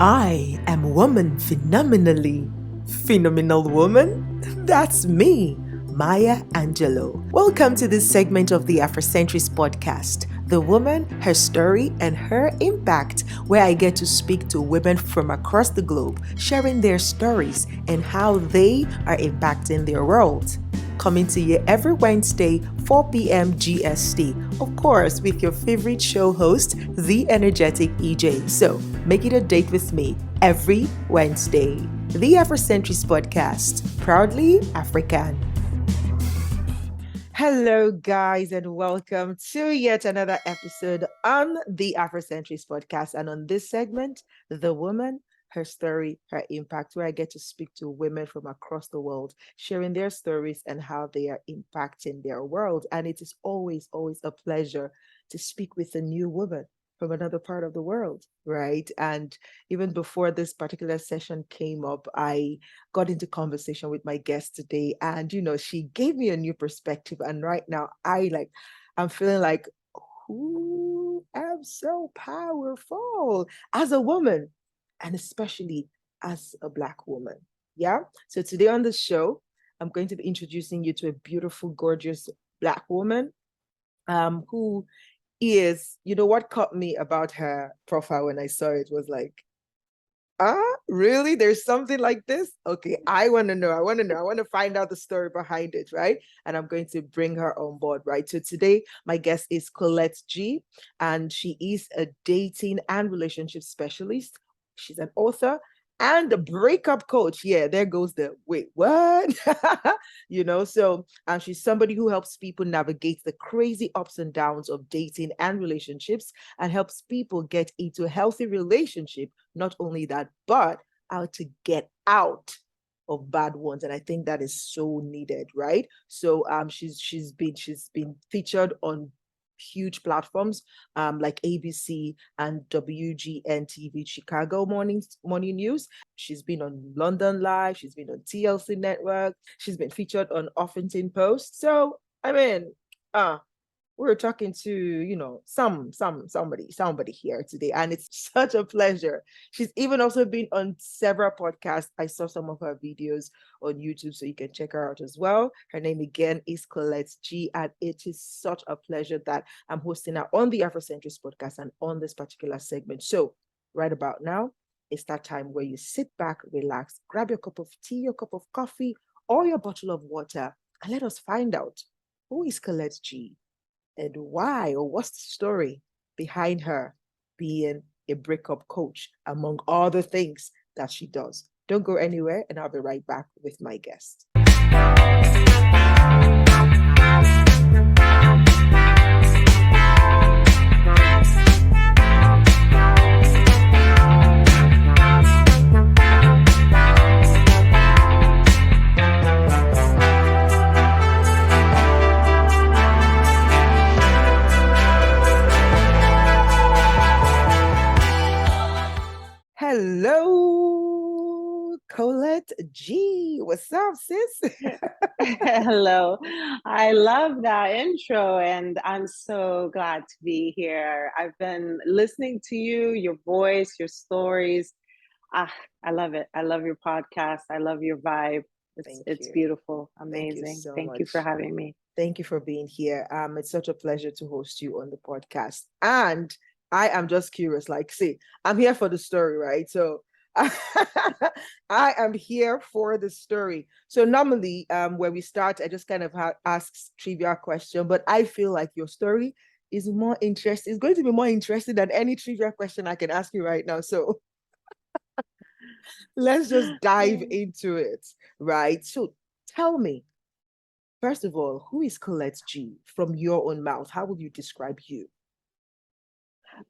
I am woman phenomenally. Phenomenal woman? That's me, Maya Angelou. Welcome to this segment of the Afrocentrist podcast, The Woman, Her Story, and Her Impact, where I get to speak to women from across the globe, sharing their stories and how they are impacting their world. Coming to you every Wednesday, 4 p.m. GST. Of course, with your favorite show host, the energetic EJ. So make it a date with me every Wednesday. The Afrocentrist Podcast, proudly African. Hello, guys, and welcome to yet another episode on the Afrocentrist Podcast. And on this segment, The Woman, Her Story, Her Impact, where I get to speak to women from across the world, sharing their stories and how they are impacting their world. And it is always, always a pleasure to speak with a new woman from another part of the world, right? And even before this particular session came up, I got into conversation with my guest today, and she gave me a new perspective. And right now, I'm feeling like, who am so powerful as a woman, and especially as a Black woman. Yeah. So today on the show, I'm going to be introducing you to a beautiful, gorgeous Black woman who is, what caught me about her profile when I saw it was like, really? There's something like this? Okay, I want to know. I want to know. I want to find out the story behind it, right? And I'm going to bring her on board, right? So today, my guest is Collette Gee, and she is a dating and relationship specialist. She's an author and a breakup coach. Yeah, there goes the wait, what? So she's somebody who helps people navigate the crazy ups and downs of dating and relationships and helps people get into a healthy relationship. Not only that, but how to get out of bad ones. And I think that is so needed, right? So she's been featured on huge platforms like ABC and WGN TV Chicago morning news. She's been on London Live, she's been on TLC Network, she's been featured on Huffington Post. So I mean, we're talking to somebody here today, and it's such a pleasure. She's even also been on several podcasts. I saw some of her videos on YouTube, so you can check her out as well. Her name again is Collette Gee, and it is such a pleasure that I'm hosting her on the Afrocentrist podcast and on this particular segment. So right about now, it's that time where you sit back, relax, grab your cup of tea, your cup of coffee, or your bottle of water, and let us find out, who is Collette Gee and why, or what's the story behind her being a breakup coach, among other things that she does. Don't go anywhere, and I'll be right back with my guest. Hello, Collette Gee. What's up, sis? Hello. I love that intro, and I'm so glad to be here. I've been listening to you, your voice, your stories. Ah, I love it. I love your podcast. I love your vibe. It's beautiful. Amazing. Thank you so Thank much. you for having me. Thank you for being here. It's such a pleasure to host you on the podcast. And I am just curious, see, I'm here for the story, right? So I am here for the story. So normally, where we start, I just kind of ask trivia question, but I feel like your story is more interesting. It's going to be more interesting than any trivia question I can ask you right now. So let's just dive into it, right? So tell me, first of all, who is Collette Gee from your own mouth? How would you describe you?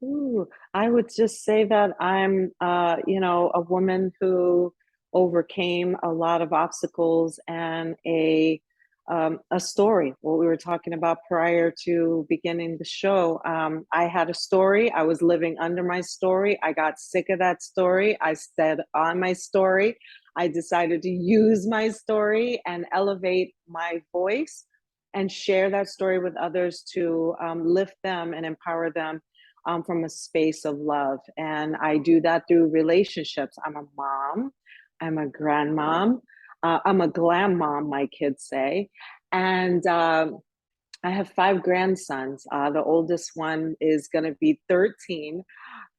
Ooh, I would just say that I'm, a woman who overcame a lot of obstacles and a story. What we were talking about prior to beginning the show. I had a story. I was living under my story. I got sick of that story. I stayed on my story. I decided to use my story and elevate my voice and share that story with others to lift them and empower them from a space of love. And I do that through relationships. I'm a mom, I'm a grandmom, I'm a glam mom, my kids say. And I have five grandsons. The oldest one is going to be 13.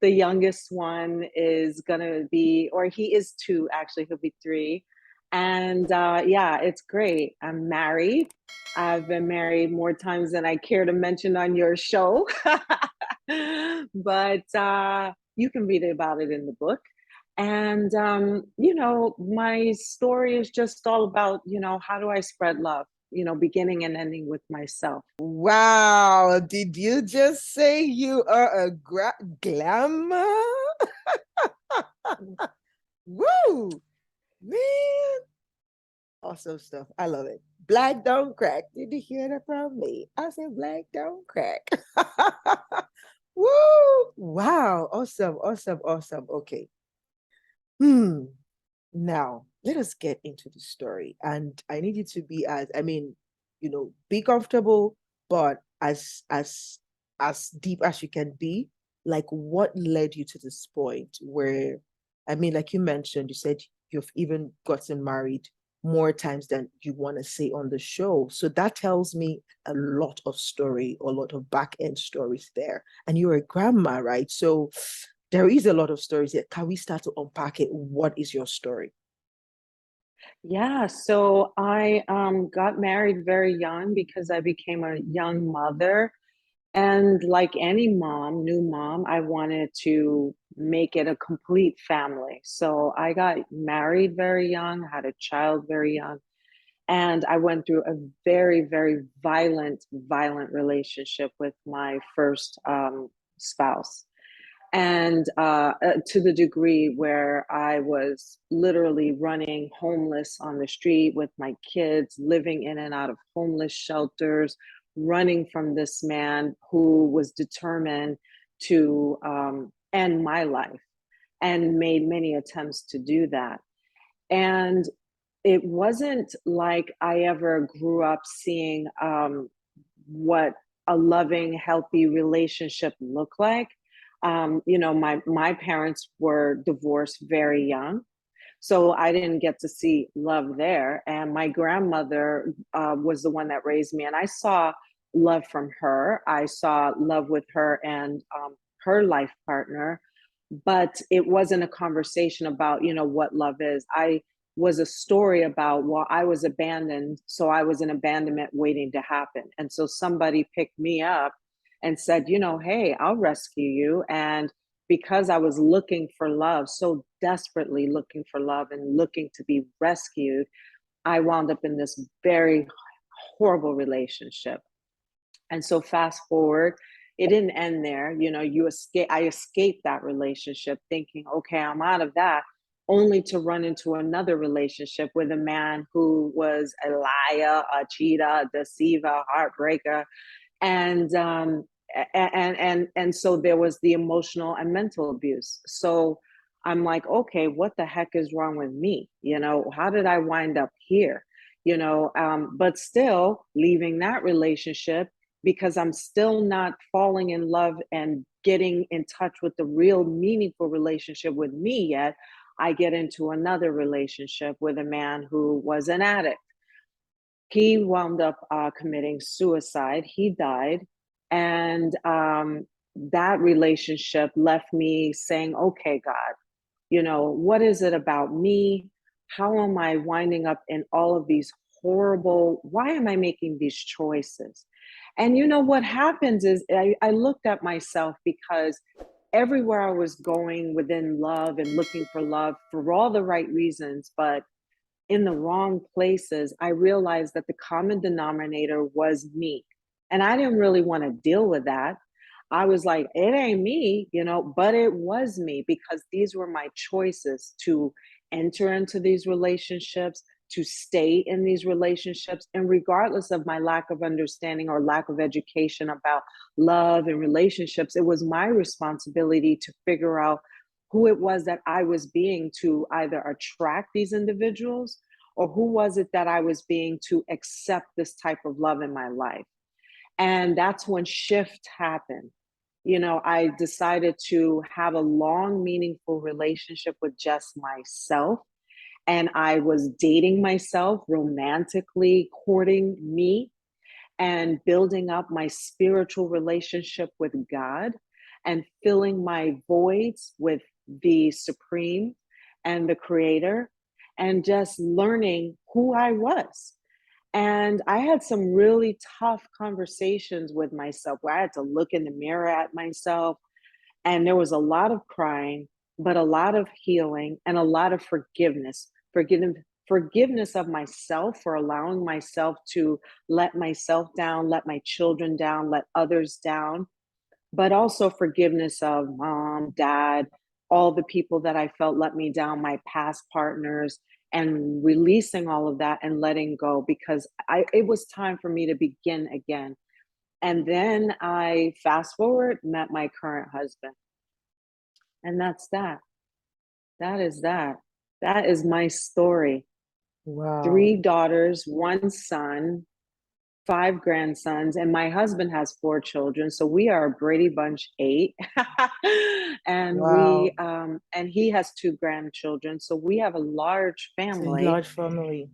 The youngest one is going to be, or he is two, actually, he'll be three. And yeah, it's great. I'm married. I've been married more times than I care to mention on your show. But you can read about it in the book. And, my story is just all about, how do I spread love, beginning and ending with myself. Wow, did you just say you are a glamour? Woo, man. Awesome stuff. I love it. Black don't crack. Did you hear that from me? I said black don't crack. Woo! Wow. Awesome. Awesome. Awesome. Okay. Now let us get into the story. And I need you to be be comfortable, but as deep as you can be. Like what led you to this point where, like you mentioned, you said you've even gotten married more times than you want to say on the show. So that tells me a lot of story, a lot of back end stories there. And you're a grandma, right? So there is a lot of stories here. Can we start to unpack it? What is your story? Yeah, so I got married very young because I became a young mother. And like any mom, new mom, I wanted to make it a complete family. So I got married very young, had a child very young, and I went through a very, very violent relationship with my first spouse. And to the degree where I was literally running homeless on the street with my kids, living in and out of homeless shelters, running from this man who was determined to end my life and made many attempts to do that. And it wasn't like I ever grew up seeing what a loving, healthy relationship looked like. My parents were divorced very young, so I didn't get to see love there. And my grandmother was the one that raised me, and I saw love from her. I saw love with her and her life partner, but it wasn't a conversation about what love is. I was a story about, well, I was abandoned, so I was an abandonment waiting to happen, and so somebody picked me up and said, hey, I'll rescue you. And because I was looking for love, so desperately looking for love and looking to be rescued, I wound up in this very horrible relationship. And so fast forward, it didn't end there. I escaped that relationship thinking, okay, I'm out of that, only to run into another relationship with a man who was a liar, a cheater, a deceiver, heartbreaker. And so there was the emotional and mental abuse. So I'm like, okay, what the heck is wrong with me? How did I wind up here? But still leaving that relationship because I'm still not falling in love and getting in touch with the real meaningful relationship with me yet. I get into another relationship with a man who was an addict. He wound up committing suicide. He died. And that relationship left me saying, okay, God, what is it about me? How am I winding up in all of these why am I making these choices? And what happens is I looked at myself because everywhere I was going within love and looking for love for all the right reasons, but in the wrong places, I realized that the common denominator was me. And I didn't really want to deal with that. I was like, it ain't me, but it was me because these were my choices to enter into these relationships, to stay in these relationships. And regardless of my lack of understanding or lack of education about love and relationships, it was my responsibility to figure out who it was that I was being to either attract these individuals or who was it that I was being to accept this type of love in my life. And that's when shift happened. I decided to have a long, meaningful relationship with just myself. And I was dating myself, romantically courting me, and building up my spiritual relationship with God, and filling my voids with the Supreme and the Creator, and just learning who I was. And I had some really tough conversations with myself where I had to look in the mirror at myself. And there was a lot of crying, but a lot of healing and a lot of forgiveness. Forgiveness of myself for allowing myself to let myself down, let my children down, let others down, but also forgiveness of mom, dad, all the people that I felt let me down, my past partners, and releasing all of that and letting go, because it was time for me to begin again. And then I fast forward, met my current husband. And that's that. That is that. That is my story. Wow. 3 daughters, 1 son, 5 grandsons, and my husband has 4 children, so we are a Brady Bunch 8. And Wow. and he has 2 grandchildren, so we have a large It's a family, large family.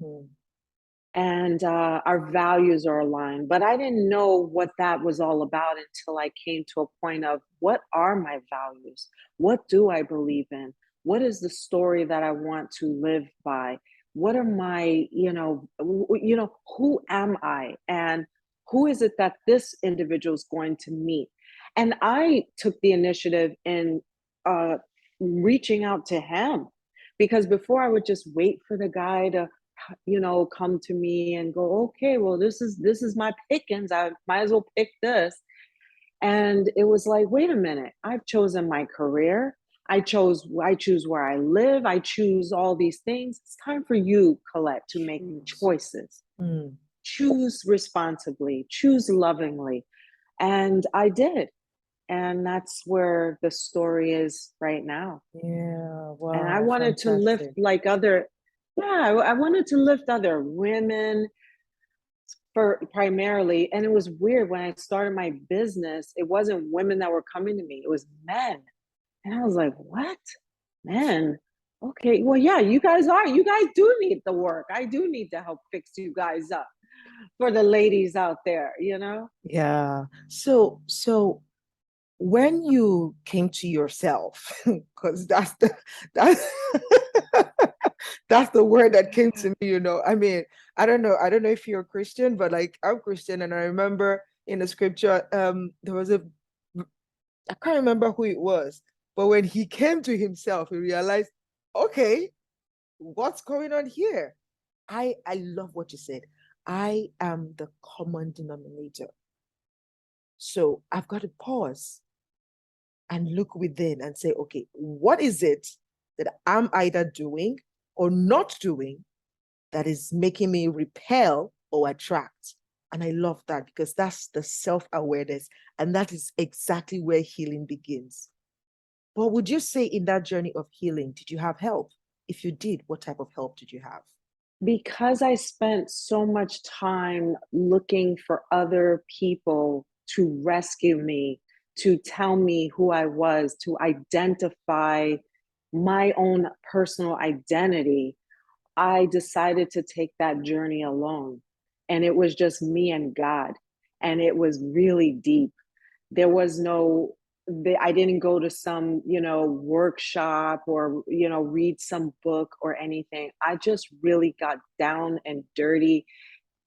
and our values are aligned. But I didn't know what that was all about until I came to a point of, what are my values? What do I believe in? What is the story that I want to live by? What are my, who am I? And who is it that this individual is going to meet? And I took the initiative in uh, reaching out to him, because before I would just wait for the guy to come to me and go, okay, well, this is my pickings, I might as well pick this. And it was like, wait a minute, I've chosen my career, I choose where I live, I choose all these things. It's time for you, Collette, to make Choose. choices. Choose responsibly, choose lovingly. And I did. And that's where the story is right now. Yeah. And I Wow. wanted to lift Fantastic. like other, yeah, I wanted to lift other women for primarily. And it was weird when I started my business, it wasn't women that were coming to me, it was men. And I was like, what? Men? Okay, well, yeah, you guys do need the work. I do need to help fix you guys up for the ladies out there. Yeah. So when you came to yourself, because that's that's the word that came to me. I mean, I don't know if you're a Christian, but like I'm Christian, and I remember in the scripture, there was I can't remember who it was, but when he came to himself, he realized, okay, what's going on here? I love what you said. I am the common denominator. So I've got to pause and look within and say, okay, what is it that I'm either doing or not doing that is making me repel or attract? And I love that, because that's the self-awareness. And that is exactly where healing begins. But would you say in that journey of healing, did you have help? If you did, what type of help did you have? Because I spent so much time looking for other people to rescue me, to tell me who I was, to identify my own personal identity, I decided to take that journey alone. And it was just me and God. And it was really deep. There was no, I didn't go to some, workshop or, read some book or anything. I just really got down and dirty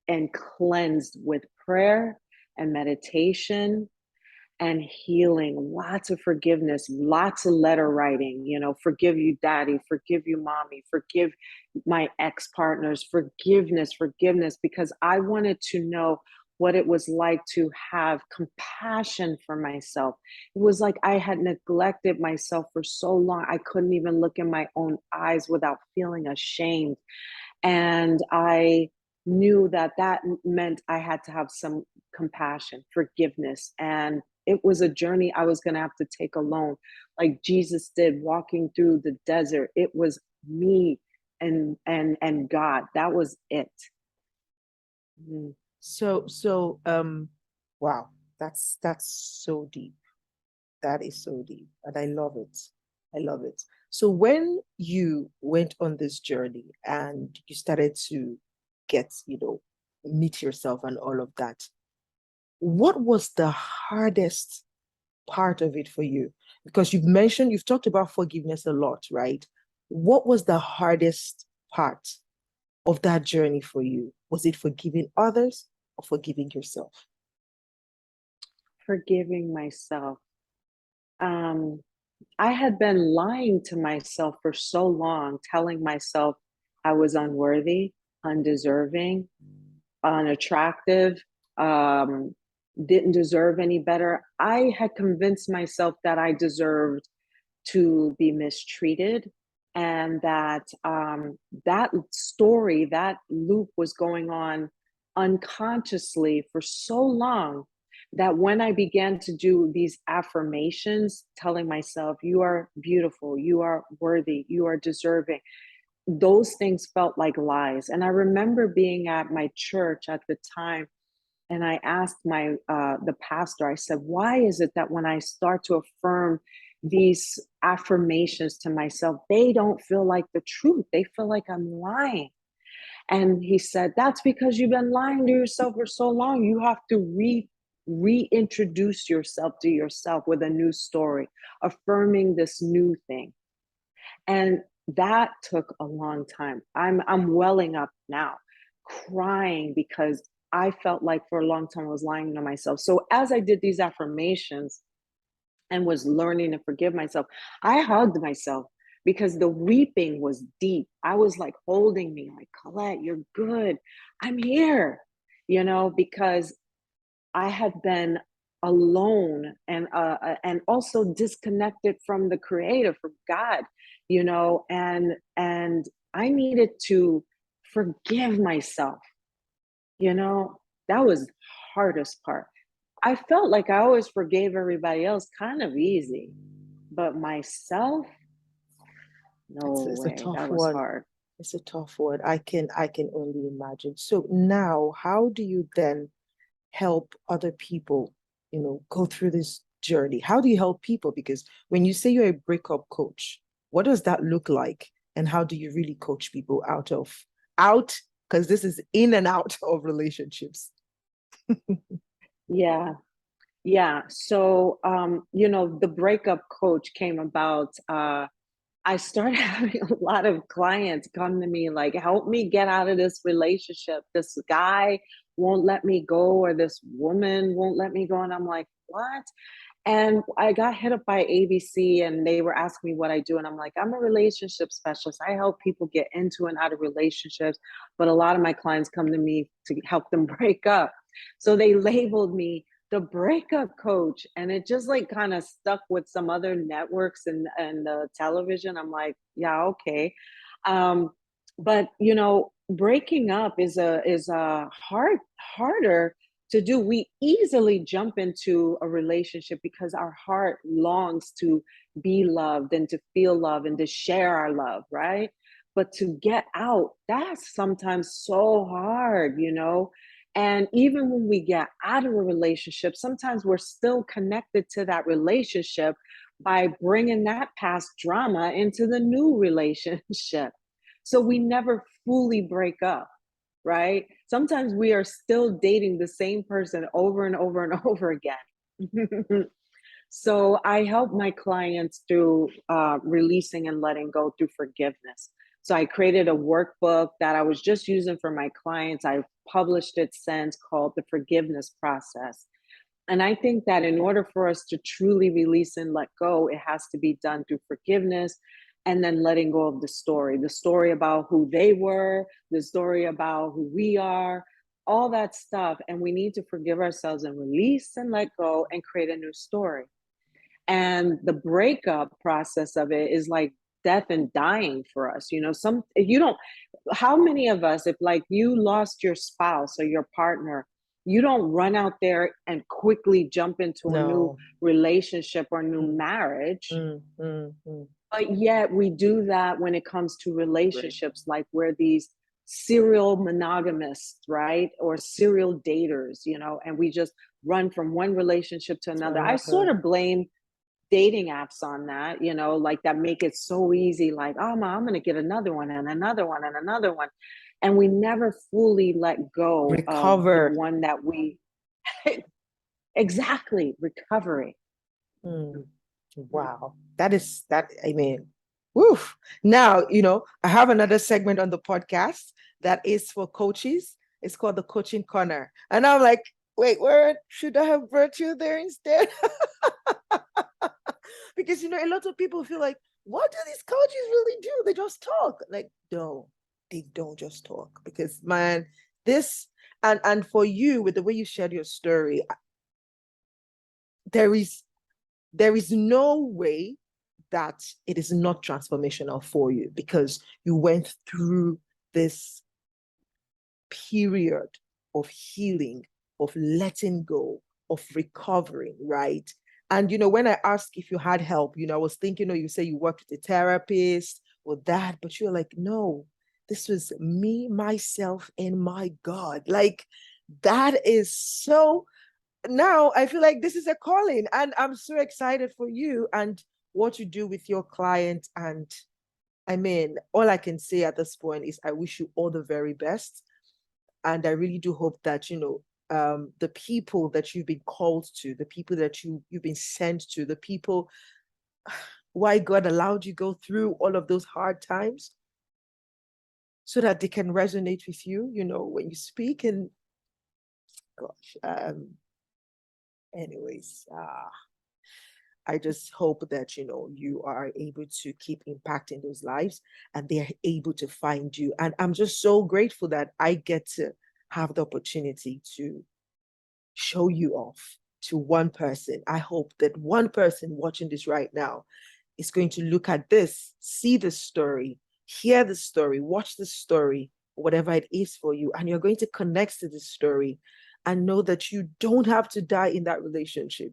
and cleansed with prayer and meditation and healing, lots of forgiveness, lots of letter writing, forgive you, daddy, forgive you, mommy, forgive my ex partners, forgiveness, because I wanted to know what it was like to have compassion for myself. It was like I had neglected myself for so long. I couldn't even look in my own eyes without feeling ashamed. And I knew that meant I had to have some compassion, forgiveness. And it was a journey I was going to have to take alone, like Jesus did walking through the desert. It was me and God. That was it. So wow, that's so deep. That is so deep, and I love it. I love it. So when you went on this journey and you started to get, meet yourself and all of that, what was the hardest part of it for you? Because you've talked about forgiveness a lot, right? What was the hardest part of that journey for you? Was it forgiving others or forgiving yourself? Forgiving myself. Um, I had been lying to myself for so long, telling myself I was unworthy, undeserving, unattractive, um, didn't deserve any better. I had convinced myself that I deserved to be mistreated, and that that story, that loop was going on unconsciously for so long, that when I began to do these affirmations, telling myself, you are beautiful, you are worthy, you are deserving, those things felt like lies. And I remember being at my church at the time, and I asked my the pastor, I said, why is it that when I start to affirm these affirmations to myself, they don't feel like the truth? They feel like I'm lying. And he said, that's because you've been lying to yourself for so long. You have to reintroduce yourself to yourself with a new story, affirming this new thing. And that took a long time. I'm welling up now, crying, because I felt like for a long time I was lying to myself. So as I did these affirmations and was learning to forgive myself, I hugged myself because the weeping was deep. I was like holding me, like, Collette, you're good. I'm here, because I had been alone, and also disconnected from the creator, from God, and I needed to forgive myself, you know, that was hardest part. I felt like I always forgave everybody else kind of easy, but myself, no It's a way, tough that was one. hard. It's a tough one. I can only imagine. So now, how do you then help other people, go through this journey? How do you help people? Because when you say you're a breakup coach, what does that look like? And how do you really coach people out? Because this is in and out of relationships. Yeah. Yeah. So, the breakup coach came about. I started having a lot of clients come to me like, help me get out of this relationship. This guy won't let me go, or this woman won't let me go. And I'm like, what? And I got hit up by ABC, and they were asking me what I do. And I'm like, I'm a relationship specialist. I help people get into and out of relationships. But a lot of my clients come to me to help them break up. So they labeled me the breakup coach. And it just like kind of stuck with some other networks and the television. I'm like, yeah, okay. Um, but breaking up is a harder to do. We easily jump into a relationship because our heart longs to be loved and to feel love and to share our love, right? But to get out, that's sometimes so hard. And even when we get out of a relationship, sometimes we're still connected to that relationship by bringing that past drama into the new relationship. So we never fully break up, right? Sometimes we are still dating the same person over and over and over again. So I help my clients through releasing and letting go through forgiveness. So I created a workbook that I was just using for my clients. I've published it since, called The Forgiveness Process. And I think that in order for us to truly release and let go, it has to be done through forgiveness, and then letting go of the story about who they were, the story about who we are, all that stuff. And we need to forgive ourselves and release and let go and create a new story. And the breakup process of it is like death and dying for us. Some, you don't, how many of us, if like you lost your spouse or your partner, you don't run out there and quickly jump into a new No. relationship or new Mm, marriage. mm. But yet we do that when it comes to Right. relationships, like we're these serial monogamists, right? Or serial daters, and we just run from one relationship to To another. I sort another. of blame dating apps on that, like that make it so easy, like, oh, I'm going to get another one and another one and another one. And we never fully let go of the Recover. one that we exactly recovery. Mm. Wow. I mean, woof. Now, I have another segment on the podcast that is for coaches. It's called the Coaching Corner. And I'm like, wait, where should I have brought you there instead? Because, a lot of people feel like, what do these coaches really do? They just talk. Like, no, they don't just talk. Because, man, this, and for you, with the way you shared your story, there is no way that it is not transformational for you, because you went through this period of healing, of letting go, of recovering, right? And when I asked if you had help, I was thinking, you say you worked with a therapist or that, but you're like, no, this was me, myself, and my God. Like, that is so, now I feel like this is a calling, and I'm so excited for you and what you do with your client. And I mean, all I can say at this point is I wish you all the very best. And I really do hope that, the people that you've been called to, the people that you've been sent to, the people why God allowed you go through all of those hard times, so that they can resonate with you, when you speak. And gosh, anyways, I just hope that, you are able to keep impacting those lives and they're able to find you. And I'm just so grateful that I get to have the opportunity to show you off to one person. I hope that one person watching this right now is going to look at this, see the story, hear the story, watch the story, whatever it is for you, and you're going to connect to the story and know that you don't have to die in that relationship.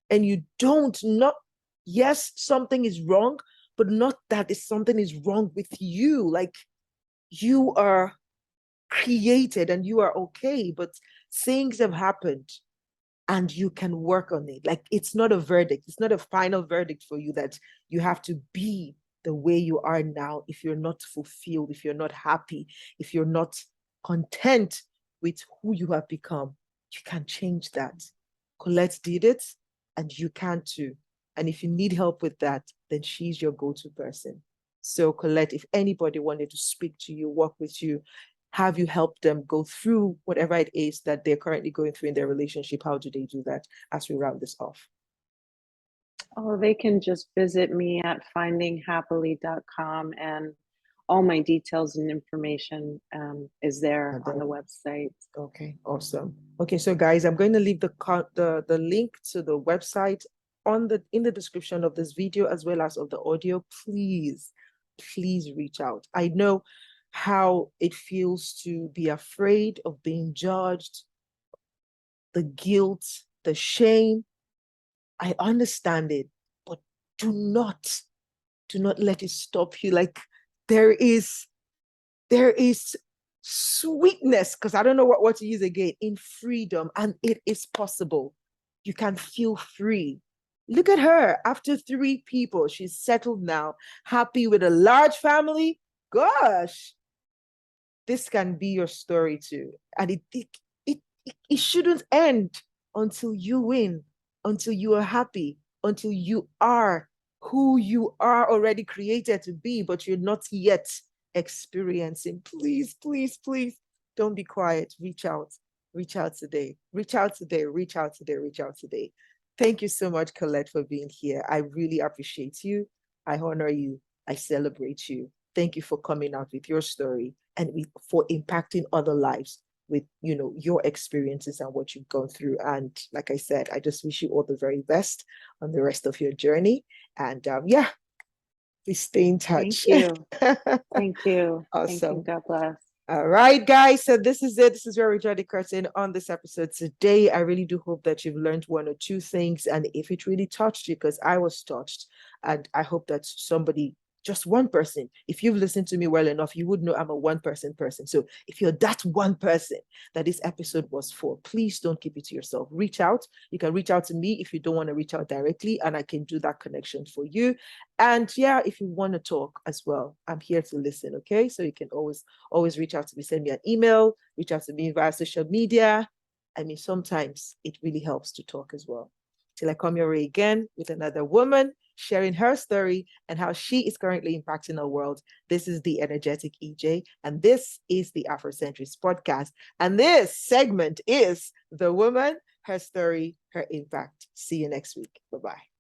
And you don't not, yes, something is wrong, but not that is something is wrong with you. Like, you are created and you are okay, but things have happened and you can work on it. Like, it's not a verdict, it's not a final verdict for you that you have to be the way you are now. If you're not fulfilled, if you're not happy, if you're not content with who you have become, you can change that. Collette did it, and you can too. And if you need help with that, then she's your go-to person. So Collette, if anybody wanted to speak to you, work with you, have you help them go through whatever it is that they're currently going through in their relationship, how do they do that as we round this off? Oh, they can just visit me at findinghappily.com, and all my details and information is there on the website. Okay, awesome. Okay, so guys, I'm going to leave the link to the website in the description of this video as well as of the audio. Please reach out. I know how it feels to be afraid of being judged, the guilt, the shame. I understand it, but do not let it stop you. Like, there is sweetness, because I don't know what to use again, in freedom, and it is possible. You can feel free. Look at her. After 3 people, she's settled now, happy with a large family. Gosh, this can be your story too. And it shouldn't end until you win, until you are happy, until you are who you are already created to be, but you're not yet experiencing. Please, please, please don't be quiet. Reach out. Reach out today. Reach out today. Reach out today. Reach out today. Thank you so much, Collette, for being here. I really appreciate you. I honor you. I celebrate you. Thank you for coming out with your story and for impacting other lives with your experiences and what you've gone through. And like I said, I just wish you all the very best on the rest of your journey. And yeah, please stay in touch. Thank you. Thank you. Awesome. Thank you. God bless. All right, guys. So this is it. This is where we draw the curtain on this episode today. I really do hope that you've learned 1 or 2 things. And if it really touched you, because I was touched, and I hope that somebody just one person. If you've listened to me well enough, you would know I'm a one-person person. So if you're that one person that this episode was for, please don't keep it to yourself. Reach out. You can reach out to me if you don't want to reach out directly, and I can do that connection for you. And yeah, if you want to talk as well, I'm here to listen. Okay. So you can always reach out to me, send me an email, reach out to me via social media. I mean, sometimes it really helps to talk as well. Till I come your way again with another woman sharing her story and how she is currently impacting our world. This is the energetic EJ, and this is the Afrocentrist podcast. And this segment is The Woman, Her Story, Her Impact. See you next week. Bye bye.